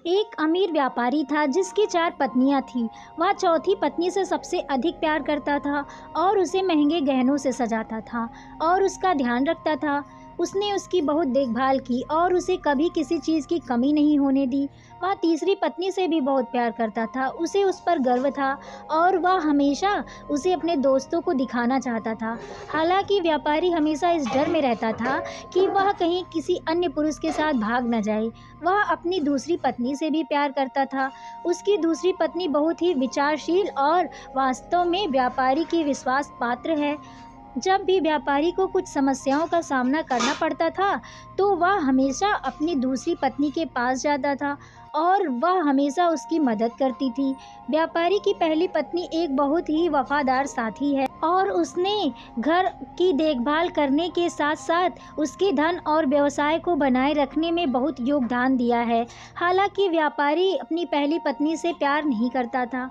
एक अमीर व्यापारी था जिसकी 4 पत्नियां थीं। वह चौथी पत्नी से सबसे अधिक प्यार करता था और उसे महंगे गहनों से सजाता था और उसका ध्यान रखता था। उसने उसकी बहुत देखभाल की और उसे कभी किसी चीज़ की कमी नहीं होने दी। वह तीसरी पत्नी से भी बहुत प्यार करता था, उसे उस पर गर्व था और वह हमेशा उसे अपने दोस्तों को दिखाना चाहता था। हालांकि व्यापारी हमेशा इस डर में रहता था कि वह कहीं किसी अन्य पुरुष के साथ भाग न जाए। वह अपनी दूसरी पत्नी से भी प्यार करता था। उसकी दूसरी पत्नी बहुत ही विचारशील और वास्तव में व्यापारी की विश्वास पात्र है। जब भी व्यापारी को कुछ समस्याओं का सामना करना पड़ता था, तो वह हमेशा अपनी दूसरी पत्नी के पास जाता था और वह हमेशा उसकी मदद करती थी। व्यापारी की पहली पत्नी एक बहुत ही वफादार साथी है और उसने घर की देखभाल करने के साथ-साथ उसके धन और व्यवसाय को बनाए रखने में बहुत योगदान दिया है। हालांकि व्यापारी अपनी पहली पत्नी से प्यार नहीं करता था,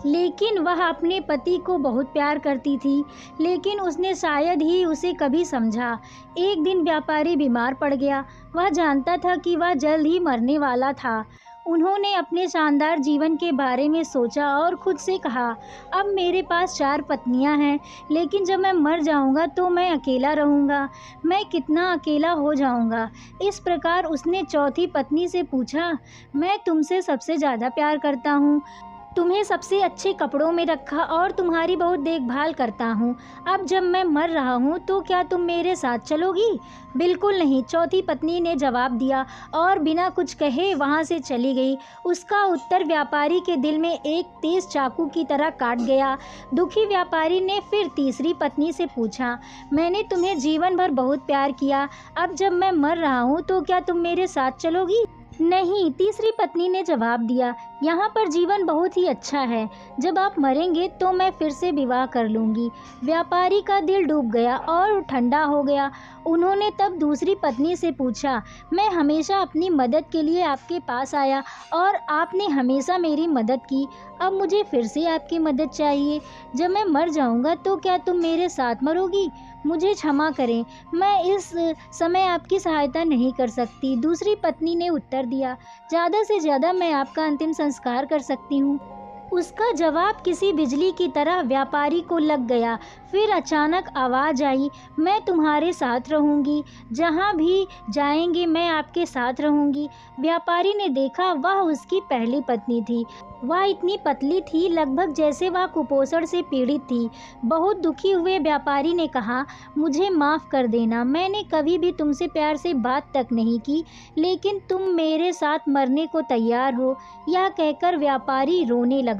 लेकिन वह अपने पति को बहुत प्यार करती थी, लेकिन उसने शायद ही उसे कभी समझा। एक दिन व्यापारी बीमार पड़ गया। वह जानता था कि वह जल्द ही मरने वाला था। उन्होंने अपने शानदार जीवन के बारे में सोचा और खुद से कहा, अब मेरे पास 4 पत्नियां हैं, लेकिन जब मैं मर जाऊंगा तो मैं अकेला रहूंगा। मैं कितना अकेला हो जाऊंगा। इस प्रकार उसने चौथी पत्नी से पूछा, मैं तुमसे सबसे ज़्यादा प्यार करता हूँ, तुम्हें सबसे अच्छे कपड़ों में रखा और तुम्हारी बहुत देखभाल करता हूँ। अब जब मैं मर रहा हूँ तो क्या तुम मेरे साथ चलोगी? बिल्कुल नहीं, चौथी पत्नी ने जवाब दिया और बिना कुछ कहे वहाँ से चली गई। उसका उत्तर व्यापारी के दिल में एक तेज चाकू की तरह काट गया। दुखी व्यापारी ने फिर तीसरी पत्नी से पूछा, मैंने तुम्हें जीवन भर बहुत प्यार किया, अब जब मैं मर रहा हूँ तो क्या तुम मेरे साथ चलोगी? नहीं, तीसरी पत्नी ने जवाब दिया, यहाँ पर जीवन बहुत ही अच्छा है। जब आप मरेंगे तो मैं फिर से विवाह कर लूँगी। व्यापारी का दिल डूब गया और ठंडा हो गया। उन्होंने तब दूसरी पत्नी से पूछा, मैं हमेशा अपनी मदद के लिए आपके पास आया और आपने हमेशा मेरी मदद की। अब मुझे फिर से आपकी मदद चाहिए। जब मैं मर जाऊँगा तो क्या तुम मेरे साथ मरोगी? मुझे क्षमा करें, मैं इस समय आपकी सहायता नहीं कर सकती। दूसरी पत्नी ने उत्तर दिया, ज़्यादा से ज़्यादा मैं आपका अंतिम संस्कार कर सकती हूँ। उसका जवाब किसी बिजली की तरह व्यापारी को लग गया। फिर अचानक आवाज़ आई, मैं तुम्हारे साथ रहूँगी, जहाँ भी जाएंगे मैं आपके साथ रहूँगी। व्यापारी ने देखा वह उसकी पहली पत्नी थी। वह इतनी पतली थी, लगभग जैसे वह कुपोषण से पीड़ित थी। बहुत दुखी हुए व्यापारी ने कहा, मुझे माफ़ कर देना, मैंने कभी भी तुमसे प्यार से बात तक नहीं की, लेकिन तुम मेरे साथ मरने को तैयार हो। यह कहकर व्यापारी रोने लगा।